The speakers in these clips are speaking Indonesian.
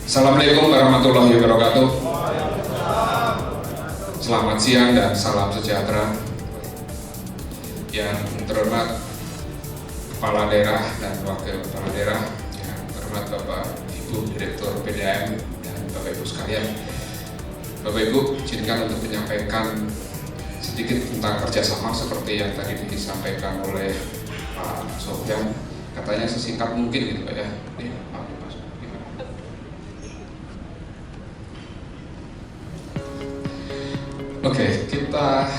Assalamualaikum warahmatullahi wabarakatuh. Selamat siang dan salam sejahtera. Yang terhormat Kepala Daerah dan Wakil Kepala Daerah, yang terhormat Bapak Ibu Direktur PDAM dan Bapak Ibu sekalian. Bapak Ibu, izinkan untuk menyampaikan sedikit tentang kerjasama seperti yang tadi disampaikan oleh Pak Sofyan. Katanya sesingkat mungkin gitu Pak ya. Oke, kita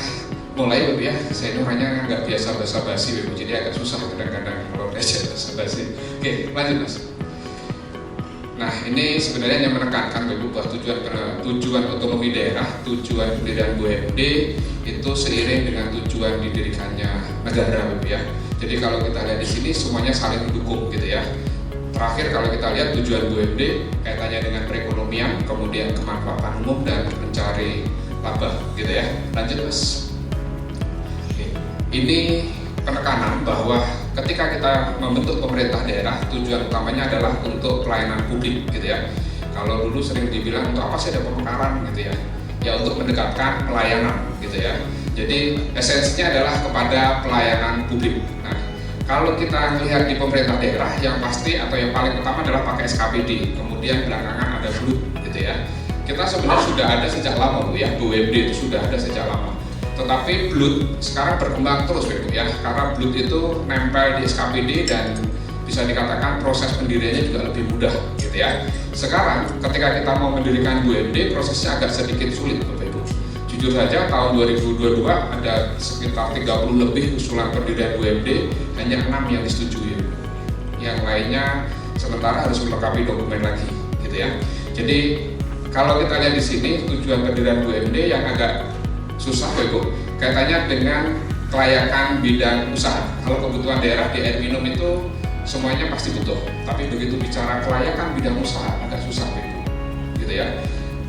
mulai Bapak ya. Saya ini orangnya nggak biasa basa-basi Bapak, jadi agak susah kadang-kadang kalau diajak basa-basi. Oke, lanjut Mas. Nah, ini sebenarnya yang menekankan Bapak bahwa tujuan otonomi daerah, tujuan pendirian BUMD itu seiring dengan tujuan didirikannya negara Bapak ya. Jadi kalau kita lihat di sini semuanya saling mendukung gitu ya. Terakhir kalau kita lihat tujuan BUMD kaitannya dengan perekonomian, kemudian kemanfaatan umum dan mencari laba gitu ya. Lanjut Mas. Oke. Ini penekanan bahwa ketika kita membentuk pemerintah daerah, tujuan utamanya adalah untuk pelayanan publik gitu ya. Kalau dulu sering dibilang untuk apa sih ada pemekaran gitu ya. Ya untuk mendekatkan pelayanan gitu ya. Jadi esensinya adalah kepada pelayanan publik. Nah, kalau kita lihat di pemerintah daerah, yang pasti atau yang paling utama adalah pakai SKPD, kemudian belakangan ada BLUT gitu ya. Kita sebenarnya sudah ada sejak lama Bu ya, BUMD itu sudah ada sejak lama. Tetapi BLUT sekarang berkembang terus Bu ya, karena BLUT itu nempel di SKPD dan bisa dikatakan proses pendiriannya juga lebih mudah gitu ya. Sekarang ketika kita mau mendirikan BUMD, prosesnya agak sedikit sulit Bapak Ibu. Jujur saja tahun 2022 ada sekitar 30 lebih usulan pendirian BUMD, hanya 6 yang disetujui. Yang lainnya sementara harus melengkapi dokumen lagi gitu ya. Jadi kalau kita lihat di sini tujuan pendirian BUMD yang agak susah Bapak, kaitannya dengan kelayakan bidang usaha. Kalau kebutuhan daerah di air minum itu semuanya pasti butuh, tapi begitu bicara kelayakan bidang usaha agak susah Bapak, gitu ya.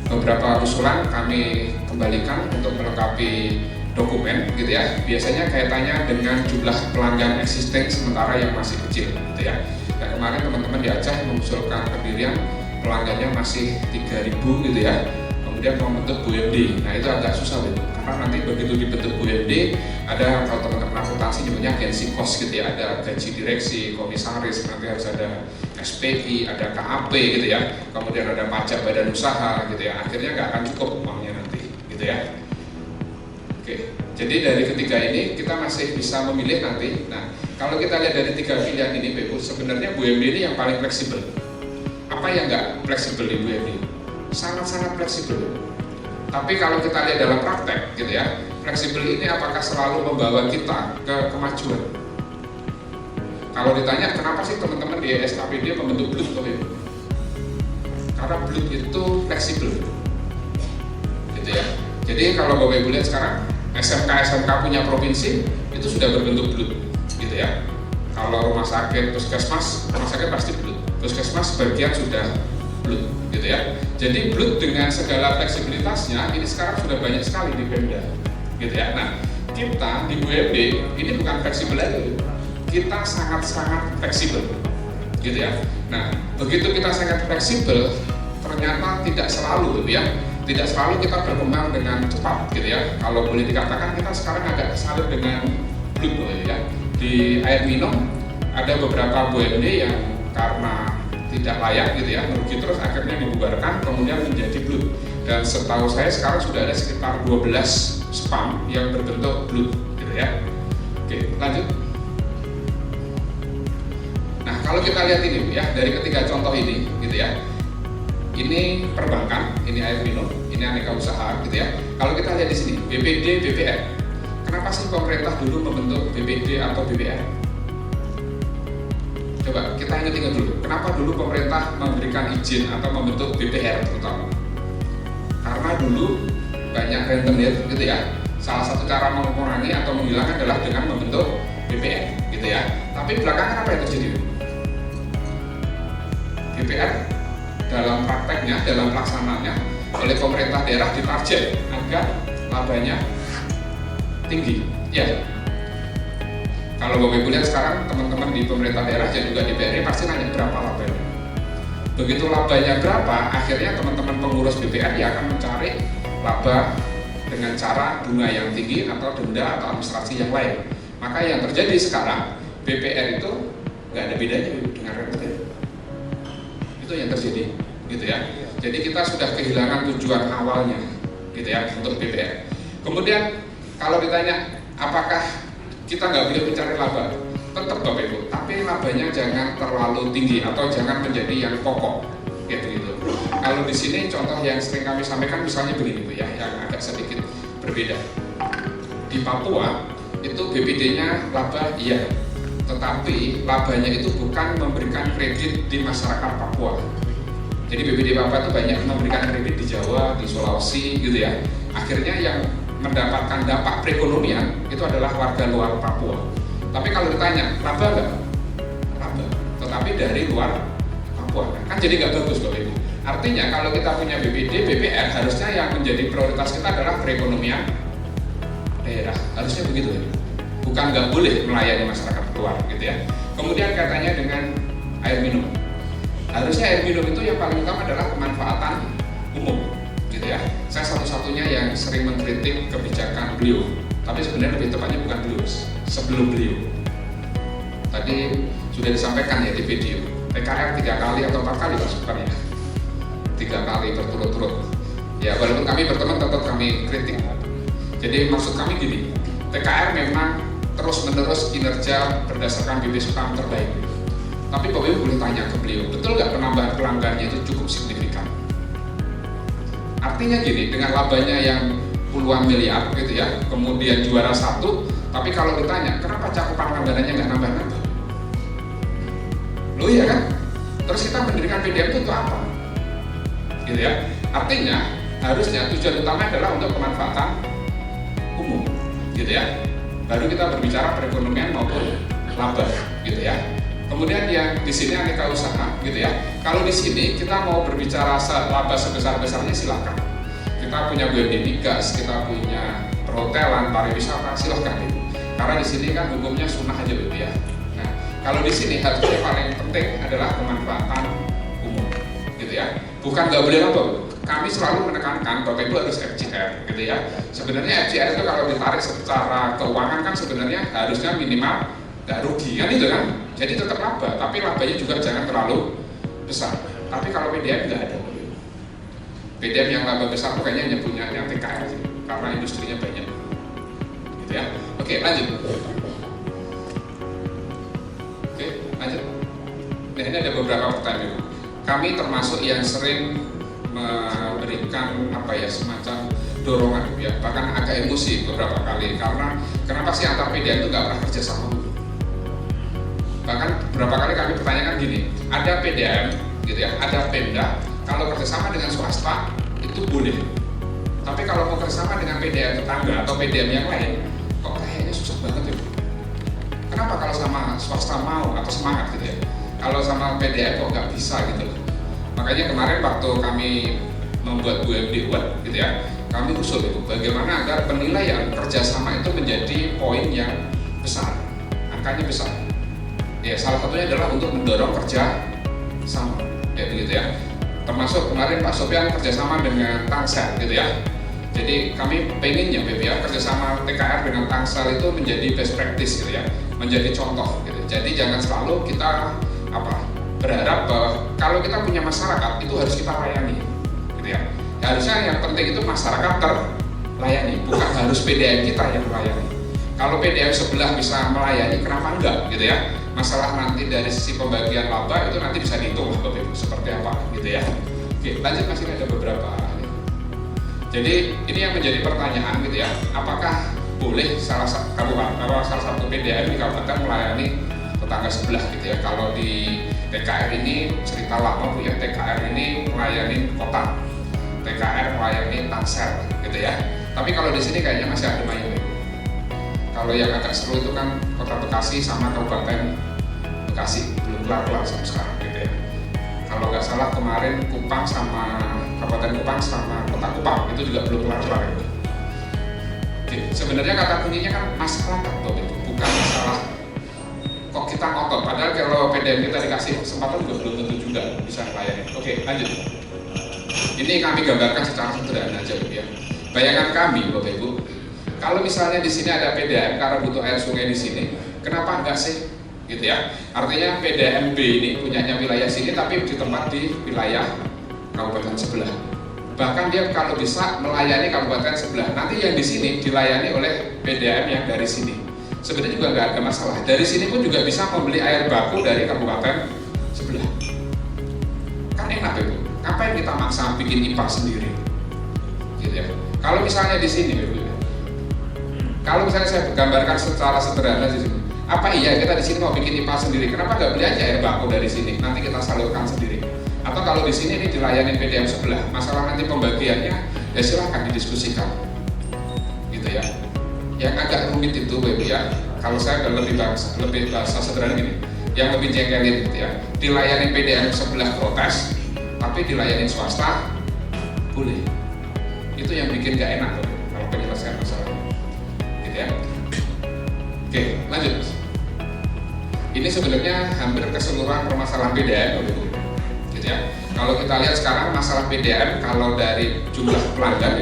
Beberapa usulan kami kembalikan untuk melengkapi dokumen, gitu ya. Biasanya kaitannya dengan jumlah pelanggan existing sementara yang masih kecil, gitu ya. Dan kemarin teman-teman di Aceh mengusulkan pendirian pelanggannya masih 3.000 gitu ya, kemudian membentuk BUMD. Nah itu agak susah gitu, karena nanti begitu dibentuk BUMD ada, kalau teman-teman akuntansi namanya agensi kos gitu ya, ada gaji direksi, komisaris, nanti harus ada SPI, ada KAP gitu ya, kemudian ada pajak badan usaha gitu ya, akhirnya nggak akan cukup uangnya nanti gitu ya. Oke, jadi dari ketiga ini kita masih bisa memilih nanti. Nah kalau kita lihat dari tiga pilihan ini Bapak, sebenarnya BUMD ini yang paling fleksibel. Apa yang nggak fleksibel di BUMD? Sangat-sangat fleksibel. Tapi kalau kita lihat dalam praktek gitu ya, fleksibel ini apakah selalu membawa kita ke kemajuan? Kalau ditanya kenapa sih teman-teman di SKPD membentuk BLUT Bapak? Karena BLUT itu fleksibel gitu ya. Jadi kalau Bapak Ibu lihat sekarang SMK punya provinsi itu sudah berbentuk BLUT gitu ya. Kalau rumah sakit, puskesmas, rumah sakit pasti BLUT, puskesmas sebagian sudah BLUT gitu ya. Jadi BLUT dengan segala fleksibilitasnya ini sekarang sudah banyak sekali di Pemda gitu ya. Nah kita di BUMD ini bukan fleksibel lagi, kita sangat-sangat fleksibel gitu ya. Nah begitu kita sangat fleksibel, ternyata tidak selalu ya, tidak selalu kita berkembang dengan cepat gitu ya. Kalau boleh dikatakan kita sekarang agak salut dengan BLUT ya. Di air minum ada beberapa BUMD yang karena tidak layak gitu ya, merugi terus akhirnya dibubarkan kemudian menjadi BLUT. Dan setahu saya sekarang sudah ada sekitar 12 SPAM yang berbentuk BLUT gitu ya. Oke, lanjut. Nah, kalau kita lihat ini ya, dari ketiga contoh ini gitu ya. Ini perbankan, ini air minum, ini aneka usaha gitu ya. Kalau kita lihat di sini BPD, BPR. Kenapa sih pemerintah dulu membentuk BPD atau BPR? Coba kita ingat-ingat dulu, kenapa dulu pemerintah memberikan izin atau membentuk BPR terutama? Karena dulu banyak rentenir gitu ya. Salah satu cara mengurangi atau menghilangkan adalah dengan membentuk BPR gitu ya. Tapi belakangan apa yang terjadi? BPR dalam prakteknya, dalam pelaksanaannya oleh pemerintah daerah ditarget agar labanya tinggi ya. Kalau Bapak Ibu lihat sekarang teman-teman di pemerintah daerah dan juga di DPR pasti nanya berapa labanya. Begitu labanya berapa, akhirnya teman-teman pengurus BPR ya akan mencari laba dengan cara bunga yang tinggi atau denda atau administrasi yang lain. Maka yang terjadi sekarang, BPR itu nggak ada bedanya dengan retail. Itu yang terjadi, gitu ya. Jadi kita sudah kehilangan tujuan awalnya, gitu ya, untuk BPR. Kemudian kalau ditanya, apakah kita nggak boleh mencari laba? Tetap Bapak Ibu, tapi labanya jangan terlalu tinggi atau jangan menjadi yang pokok, kayak begitu. Kalau di sini contoh yang sering kami sampaikan misalnya begini Bu ya, yang agak sedikit berbeda. Di Papua itu BPD-nya laba iya, tetapi labanya itu bukan memberikan kredit di masyarakat Papua. Jadi BPD Papua itu banyak memberikan kredit di Jawa, di Sulawesi gitu ya. Akhirnya yang mendapatkan dampak perekonomian itu adalah warga luar Papua. Tapi kalau ditanya, laba nggak? Laba, tetapi dari luar Papua. Kan jadi nggak bagus Bapak Ibu. Artinya kalau kita punya BPD, BPR harusnya yang menjadi prioritas kita adalah perekonomian daerah. Harusnya begitu ya. Bukan nggak boleh melayani masyarakat luar gitu ya. Kemudian katanya dengan air minum. Harusnya air minum itu yang paling utama adalah pemanfaatan umum gitu ya. Saya satu-satunya yang sering mengkritik kebijakan beliau, tapi sebenarnya lebih tepatnya bukan beliau, sebelum beliau. Tadi sudah disampaikan ya di video, TKR 3 kali atau 4 kali sebenarnya, 3 kali berturut-turut. Ya walaupun kami berteman tetap kami kritik. Jadi maksud kami gini, TKR memang terus-menerus kinerja berdasarkan BPSPM terbaik. Tapi Bapak Ibu boleh tanya ke beliau, betul nggak penambahan pelanggannya itu cukup signifikan? Artinya gini, dengan labanya yang puluhan miliar gitu ya, kemudian juara 1, tapi kalau ditanya, kenapa cakupan langganannya nggak nambah-nambah? Loh iya kan? Terus kita mendirikan PDM itu untuk apa? Gitu ya. Artinya, harusnya tujuan utama adalah untuk pemanfaatan umum, gitu ya. Baru kita berbicara perekonomian maupun laba, gitu ya. Kemudian yang di sini aneka usaha, gitu ya. Kalau di sini kita mau berbicara laba sebesar-besarnya silakan. Kita punya BUMD migas, kita punya perhotelan, pariwisata, silakan Ibu. Karena di sini kan hukumnya sunnah aja Ibu ya. Nah, kalau di sini harusnya paling penting adalah pemanfaatan umum, gitu ya. Bukan nggak boleh laba, kami selalu menekankan Bapak Ibu harus FGR, gitu ya. Sebenarnya FGR itu kalau ditarik secara keuangan kan sebenarnya harusnya minimal nggak rugi kan itu kan. Jadi tetap laba, tapi labanya juga jangan terlalu besar. Tapi kalau PDM nggak ada. PDM yang laba besar tuh kayaknya hanya punya yang TKR sih, karena industrinya banyak. Gitu ya. Oke, lanjut. Oke, lanjut. Nah, ini ada beberapa pertanyaan. Kami termasuk yang sering memberikan semacam dorongan ya, bahkan agak emosi beberapa kali karena kenapa sih antar PDM itu nggak pernah kerja sama? Bahkan beberapa kali kami pertanyakan gini, ada PDM gitu ya, ada Pemda, kalau kerjasama dengan swasta itu boleh, tapi kalau mau kerjasama dengan PDM tetangga atau PDM yang lain kok kayaknya susah banget ya. Kenapa kalau sama swasta mau atau semangat gitu ya, kalau sama PDM kok nggak bisa gitu loh. Makanya kemarin waktu kami membuat BUMD Award gitu ya, kami usul itu bagaimana agar penilaian kerjasama itu menjadi poin yang besar, angkanya besar. Ya, salah satunya adalah untuk mendorong kerja sama, ya begitu ya. Termasuk kemarin Pak Sofyan kerjasama dengan Tangsel, gitu ya. Jadi kami pengennya BPR kerjasama TKR dengan Tangsel itu menjadi best practice, gitu ya, menjadi contoh, gitu. Jadi jangan selalu kita berharap bahwa kalau kita punya masyarakat itu harus kita layani, gitu ya. Harusnya yang penting itu masyarakat terlayani, bukan harus PDM kita yang melayani. Kalau PDM sebelah bisa melayani, kenapa enggak, gitu ya. Masalah nanti dari sisi pembagian laba itu nanti bisa dihitung Bapak Ibu seperti apa gitu ya. Oke, lanjut masih ada beberapa. Jadi ini yang menjadi pertanyaan gitu ya, apakah boleh salah satu PDM di kabupaten melayani tetangga sebelah gitu ya. Kalau di TKR ini cerita lama Bu ya, TKR ini melayani kota, TKR melayani Tangsel gitu ya. Tapi kalau di sini kayaknya masih ada main. Kalau yang agak seru itu kan Kota Bekasi sama Kabupaten Bekasi belum kelar sampai sekarang gitu ya. Kalau nggak salah kemarin Kupang sama Kabupaten Kupang sama Kota Kupang itu juga belum kelar gitu. Oke, sebenarnya kata kuncinya kan masyarakat bukan masalah kok kita kita ngotot, padahal kalau PDM kita dikasih kesempatan juga belum tentu juga bisa melayani. Oke, lanjut. Ini kami gambarkan secara sederhana aja ya. Bayangan kami, Bapak Ibu, kalau misalnya di sini ada PDAM karena butuh air sungai di sini, kenapa enggak sih? Gitu ya. Artinya PDAM B ini punyanya wilayah sini tapi di tempat di wilayah kabupaten sebelah. Bahkan dia kalau bisa melayani kabupaten sebelah. Nanti yang di sini dilayani oleh PDAM yang dari sini. Sebenarnya juga nggak ada masalah. Dari sini pun juga bisa membeli air baku dari kabupaten sebelah. Kan enak itu. Ngapain kita maksa bikin IPA sendiri? Gitu ya. Kalau misalnya di sini, kalau misalnya saya gambarkan secara sederhana di sini, apa iya kita di sini mau bikin IPA sendiri? Kenapa nggak beli aja air baku dari sini? Nanti kita salurkan sendiri. Atau kalau di sini ini dilayani PDAM sebelah, masalah nanti pembagiannya ya silahkan didiskusikan, gitu ya. Yang agak rumit itu, Bapak ya. Kalau saya lebih bahasa sederhana gini, yang lebih jengkelin gitu ya. Dilayani PDAM sebelah protes, tapi dilayani swasta boleh. Itu yang bikin gak enak kalau penyelesaian masalah, gitu ya. Oke, lanjut. Ini sebenarnya hampir keseluruhan permasalahan PDAM, gitu ya. Kalau kita lihat sekarang masalah PDAM, kalau dari jumlah pelanggan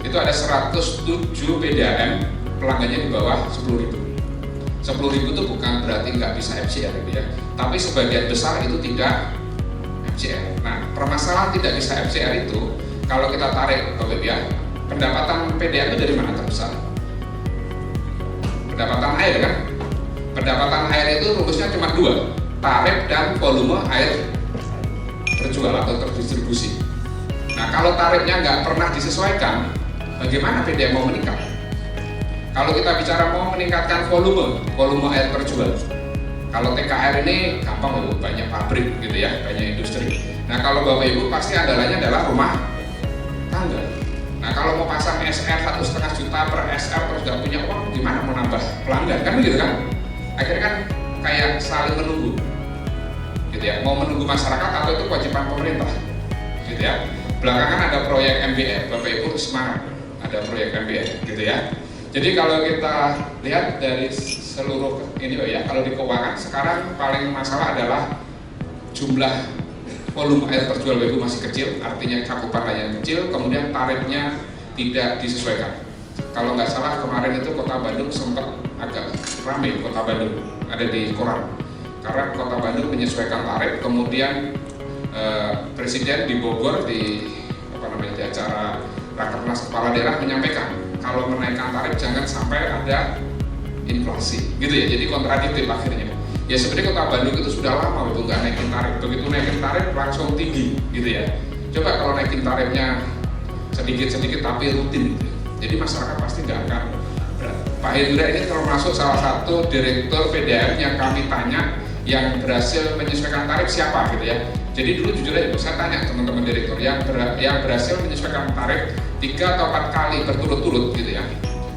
itu ada 107 PDAM, pelanggannya di bawah 10.000. 10.000 itu bukan berarti nggak bisa FCR gitu ya, tapi sebagian besar itu tidak FCR. Nah, permasalahan tidak bisa FCR itu kalau kita tarik, Bapak ya, pendapatan PDAM itu dari mana terbesar? Pendapatan air kan? Pendapatan air itu rumusnya cuma dua, tarif dan volume air terjual atau terdistribusi. Nah, kalau tarifnya nggak pernah disesuaikan, bagaimana PDAM mau meningkat? Kalau kita bicara mau meningkatkan volume air terjual, kalau TKR ini gampang, banyak pabrik gitu ya, banyak industri. Nah, kalau Bapak Ibu pasti andalanya adalah rumah tangga. Nah, kalau mau pasang SR 1,5 juta per SR terus nggak punya uang, gimana mau nambah pelanggan kan gitu kan? Akhirnya kan kayak saling menunggu, gitu ya. Mau menunggu masyarakat atau itu kewajiban pemerintah, gitu ya. Belakangan ada proyek MBR, Bapak Ibu semangat, ada proyek MBR, gitu ya. Jadi kalau kita lihat dari seluruh ini ya, kalau di keuangan sekarang paling masalah adalah jumlah volume air terjual Bapak Ibu masih kecil, artinya cakupan layanan kecil, kemudian tarifnya tidak disesuaikan. Kalau nggak salah kemarin itu Kota Bandung sempat agak ramai, Kota Bandung ada di koran, karena Kota Bandung menyesuaikan tarif, kemudian Presiden di Bogor di di acara Rakernas Kepala Daerah menyampaikan kalau menaikkan tarif jangan sampai ada inflasi, gitu ya. Jadi kontradiktif akhirnya. Ya sebenarnya Kota Bandung itu sudah lama itu nggak naikin tarif, begitu naikin tarif langsung tinggi, gitu ya. Coba kalau naikin tarifnya sedikit-sedikit tapi rutin, gitu. Jadi masyarakat pasti nggak akan berat. Pak Hendra ini termasuk salah satu direktur PDAM yang kami tanya yang berhasil menyesuaikan tarif siapa, gitu ya. Jadi dulu jujur aja, saya tanya teman-teman direktur yang berhasil menyesuaikan tarif 3 atau 4 kali berturut-turut, gitu ya.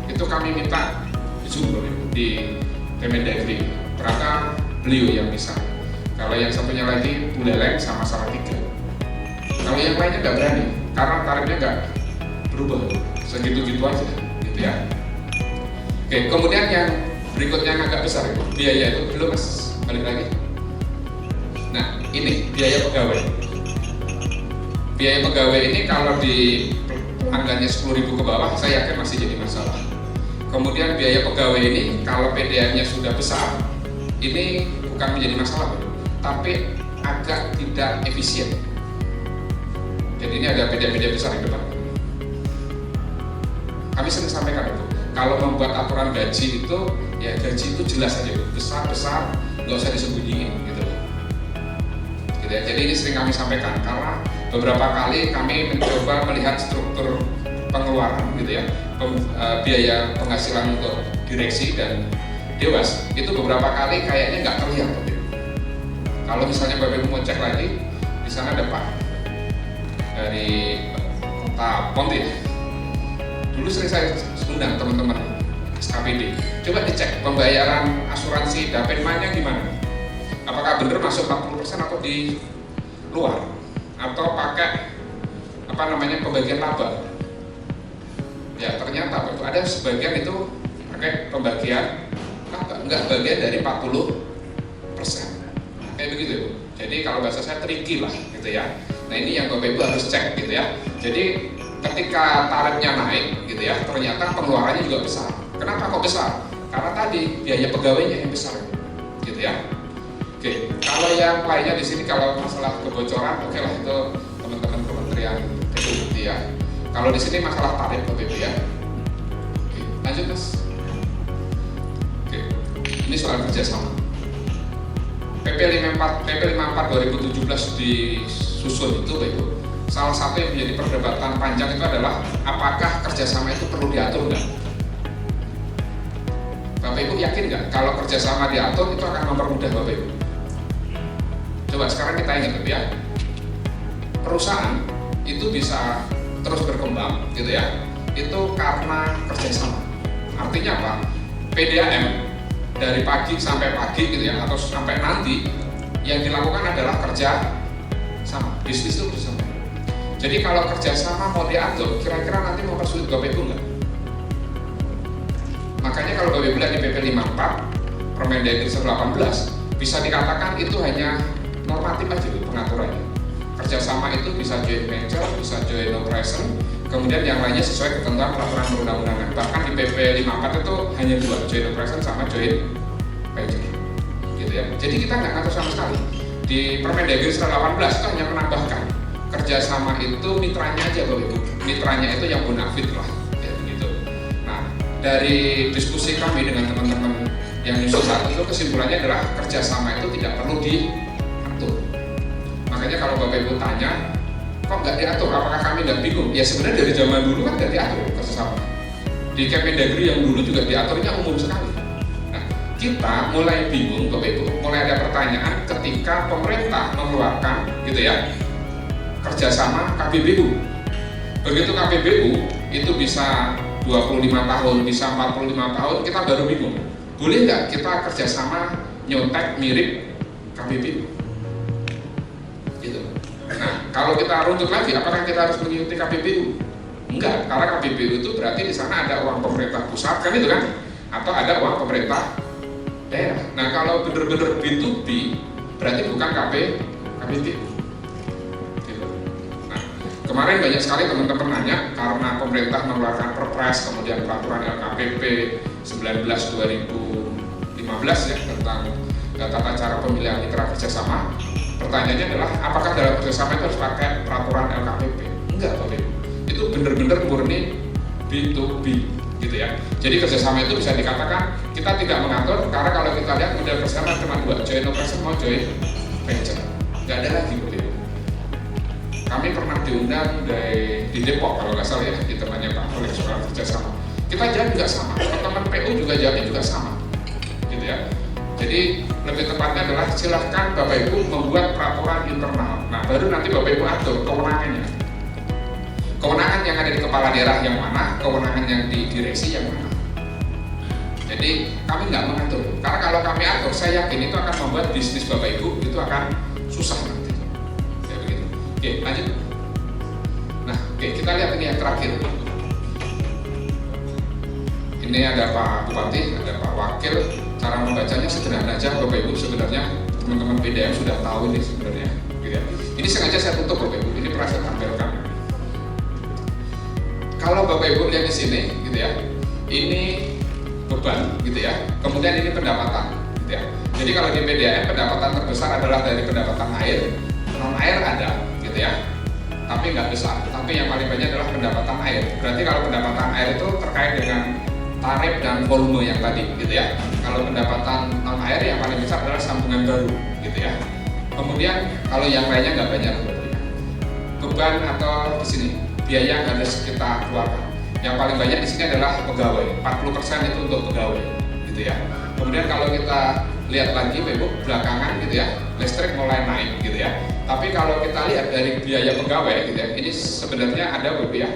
Itu kami minta Zoom di Kemendagri. Ternyata beliau yang bisa. Kalau yang satunya lagi Bu Leleng sama Salatiga. Kalau yang lainnya nggak berani, karena tarifnya nggak berubah, segitu-gitu aja, gitu ya. Oke, kemudian yang berikutnya yang agak besar itu biaya itu belum mas, balik lagi. Nah, ini biaya pegawai. Biaya pegawai ini kalau di angkanya 10.000 ke bawah, saya yakin masih jadi masalah. Kemudian biaya pegawai ini kalau PDAM-nya sudah besar, ini bukan menjadi masalah, tapi agak tidak efisien. Jadi ini ada PDAM besar di depan. Kami sering sampaikan itu, kalau membuat aturan gaji itu, ya gaji itu jelas aja, besar-besar, nggak usah disembunyiin, gitu. Jadi ini sering kami sampaikan karena beberapa kali kami mencoba melihat struktur pengeluaran, gitu ya, biaya penghasilan untuk direksi dan dewas itu beberapa kali kayaknya nggak terlihat. Kalau misalnya Bapak Ibu mau cek lagi, di sana ada Pak dari Kota Ponti. Dulu sering saya undang teman-teman SKPD. Coba dicek pembayaran asuransi Dapenmanya gimana? Apakah benar masuk 40% atau di luar? Atau pakai pembagian laba? Ya ternyata itu ada sebagian itu pakai pembagian laba, enggak bagian dari 40%. Kayak begitu Bu. Jadi kalau bahasa saya tricky lah gitu ya. Nah ini yang Bapak Ibu harus cek gitu ya. Jadi ketika tarifnya naik gitu ya, ternyata pengeluarannya juga besar. Kenapa kok besar? Karena tadi biaya pegawainya yang besar gitu ya. Oke, kalau yang lainnya di sini kalau masalah kebocoran, oke lah itu teman-teman kementerian PU ya. Kalau di sini masalah tarif Bapak Ibu ya. Oke, lanjut Mas. Oke, ini soal kerjasama. PP 54 2017 disusun itu Bapak Ibu. Salah satu yang menjadi perdebatan panjang itu adalah apakah kerjasama itu perlu diatur nggak? Bapak Ibu yakin nggak kalau kerjasama diatur itu akan mempermudah Bapak Ibu? Coba sekarang kita ingat ya, perusahaan itu bisa terus berkembang gitu ya, itu karena kerjasama. Artinya apa? PDAM dari pagi sampai pagi gitu ya, atau sampai nanti yang dilakukan adalah kerja sama, bisnis itu bersama. Jadi kalau kerjasama mau diatur, kira-kira nanti mempersulit Bapak Ibu nggak? Makanya kalau Bapak Ibu lihat di PP 54 Permendagri 18 bisa dikatakan itu hanya normatif aja pengaturannya. Kerjasama itu bisa joint venture, bisa joint operation, kemudian yang lainnya sesuai ketentuan peraturan perundang-undangan. Bahkan di PP 54 itu hanya dua, joint operation sama joint venture, gitu ya. Jadi kita nggak ngatur sama sekali. Di Permendagri 18 itu hanya menambahkan kerjasama itu mitranya aja Bapak Ibu. Mitranya itu yang bonafit lah, ya begitu. Nah, dari diskusi kami dengan teman-teman yang nyusun saat itu kesimpulannya adalah kerjasama itu tidak perlu diatur. Makanya kalau Bapak Ibu tanya, kok nggak diatur? Apakah kami nggak bingung? Ya sebenarnya dari zaman dulu kan nggak diatur kerjasama. Di Kemendagri yang dulu juga diaturnya umum sekali. Nah, kita mulai bingung Bapak Ibu, mulai ada pertanyaan ketika pemerintah mengeluarkan gitu ya kerjasama KBBU. Begitu KBBU itu bisa 25 tahun, bisa 45 tahun, kita baru bingung. Boleh nggak kita kerjasama nyontek mirip KBBU? Gitu. Nah, kalau kita runtut lagi, apakah kita harus mengikuti KBBU? Enggak, karena KBBU itu berarti di sana ada uang pemerintah pusat, kan itu kan? Atau ada uang pemerintah daerah. Nah, kalau benar-benar B2B, berarti bukan KBBU. Kemarin banyak sekali teman-teman nanya karena pemerintah mengeluarkan Perpres, kemudian peraturan LKPP 19/2015 ya tentang tata cara pemilihan mitra kerjasama. Pertanyaannya adalah apakah dalam kerjasama itu harus pakai peraturan LKPP? Enggak Bapak Ibu. Itu benar-benar murni B2B gitu ya. Jadi kerjasama itu bisa dikatakan kita tidak mengatur karena kalau kita lihat model kerjasama cuma dua, joint operation mau joint venture. Nggak ada lagi Bapak Ibu. Kami pernah diundang di Depok kalau nggak salah ya, di temannya Pak Felix soal kerjasama. Kita jawab juga sama, teman-teman PU juga jawabnya juga sama, gitu ya. Jadi lebih tepatnya adalah silahkan Bapak Ibu membuat peraturan internal. Nah baru nanti Bapak Ibu atur kewenangannya. Kewenangan yang ada di kepala daerah yang mana, kewenangan yang di direksi yang mana. Jadi kami nggak mengatur, karena kalau kami atur, saya yakin itu akan membuat bisnis Bapak Ibu itu akan susah nanti. Oke, lanjut. Nah, oke, kita lihat ini yang terakhir. Ini ada Pak Bupati, ada Pak Wakil. Cara membacanya sederhana aja, Bapak Ibu. Sebenarnya teman-teman PDAM sudah tahu ini sebenarnya. Gitu ya. Ini sengaja saya tutup Bapak Ibu. Ini pernah saya tampilkan. Kalau Bapak Ibu lihat di sini, gitu ya. Ini beban, gitu ya. Kemudian ini pendapatan, gitu ya. Jadi kalau di PDAM pendapatan terbesar adalah dari pendapatan air, non air ada. Gitu ya, tapi nggak besar. Tapi yang paling banyak adalah pendapatan air. Berarti kalau pendapatan air itu terkait dengan tarif dan volume yang tadi, gitu ya. Kalau pendapatan non air yang paling besar adalah sambungan baru, gitu ya. Kemudian kalau yang lainnya nggak banyak, beban atau di sini biaya yang harus kita keluarkan. Yang paling banyak di sini adalah pegawai. 40% itu untuk pegawai, gitu ya. Kemudian kalau kita lihat lagi, Ibu, belakangan, gitu ya, listrik mulai naik, gitu ya. Tapi kalau kita lihat dari biaya pegawai, gitu ya, ini sebenarnya ada Bapak ya,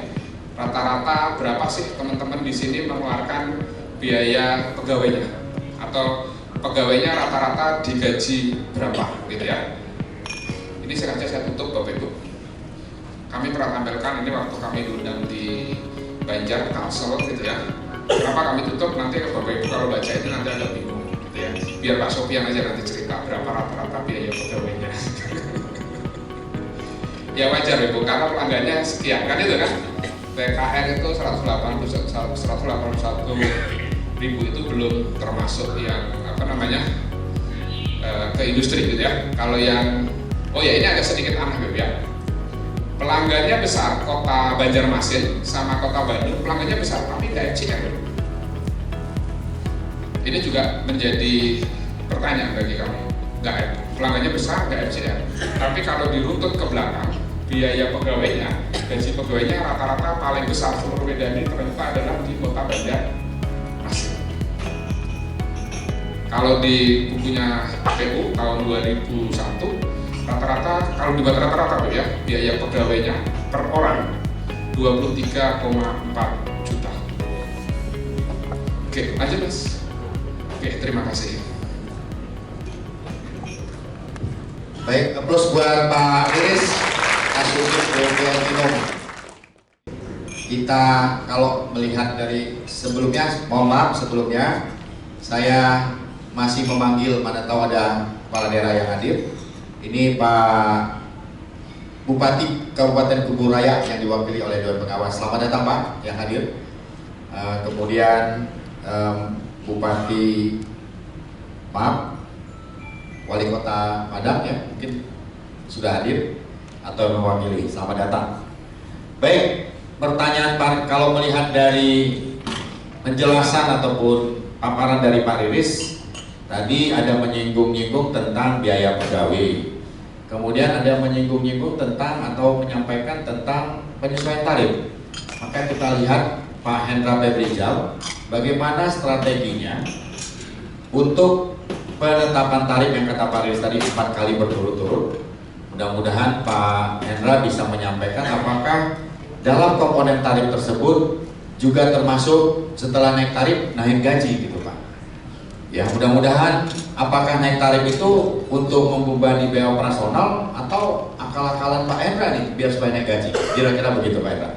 rata-rata berapa sih teman-teman di sini mengeluarkan biaya pegawainya, atau pegawainya rata-rata digaji berapa, gitu ya. Ini sengaja saya tutup Bapak Ibu. Kami pernah tampilkan ini waktu kami diundang di Banjar, Kalsel, gitu ya. Kenapa kami tutup? Nanti Bapak Ibu kalau baca ini nanti agak bingung, gitu ya. biar Pak Sofian aja nanti cerita berapa rata-rata biaya pegawainya. Ya wajar Ibu, karena pelanggannya sekian kan itu kan. TKR itu 181 ribu itu belum termasuk yang apa namanya ke industri gitu ya. Kalau yang ini agak sedikit aneh Beb ya. Pelanggannya besar, kota Banjarmasin sama kota Bandung pelanggannya besar tapi nggak FCR. Ini juga menjadi pertanyaan bagi kami. Pelanggannya besar nggak FCR. Tapi kalau diruntut ke belakang, biaya pegawainya, gaji pegawainya rata-rata paling besar seluruh Medan ini ternyata adalah di kota Banjarmasin. Kalau di bukunya KPU tahun 2001 rata-rata, kalau dibuat rata-rata ya, biaya pegawainya per orang 23,4 juta. Oke, lanjut Mas. Oke, terima kasih. Baik, aplaus buat Pak Riris Asyukur Bogotino. Kita kalau melihat dari sebelumnya, mohon maaf sebelumnya saya masih memanggil, mana tahu ada kepala daerah yang hadir. Ini Pak Bupati Kabupaten Kuburaya yang diwakili oleh Dewan Pengawas. Selamat datang Pak yang hadir. Kemudian Bupati, Wali Kota Padang ya mungkin sudah hadir atau mewakili. Selamat datang. Baik, pertanyaan Pak, kalau melihat dari penjelasan ataupun paparan dari Pak Riris, tadi ada menyinggung-nyinggung tentang biaya pegawai. Kemudian ada menyinggung-nyinggung tentang atau menyampaikan tentang penyesuaian tarif. Maka kita lihat Pak Hendra Febrizal, bagaimana strateginya untuk penetapan tarif yang kata Pak Riris tadi 4 kali berturut-turut. Mudah-mudahan Pak Hendra bisa menyampaikan apakah dalam komponen tarif tersebut juga termasuk setelah naik tarif naik gaji gitu Pak. Ya mudah-mudahan apakah naik tarif itu untuk membebani biaya operasional atau akal-akalan Pak Hendra nih biar supaya naik gaji. Kira-kira begitu Pak Hendra.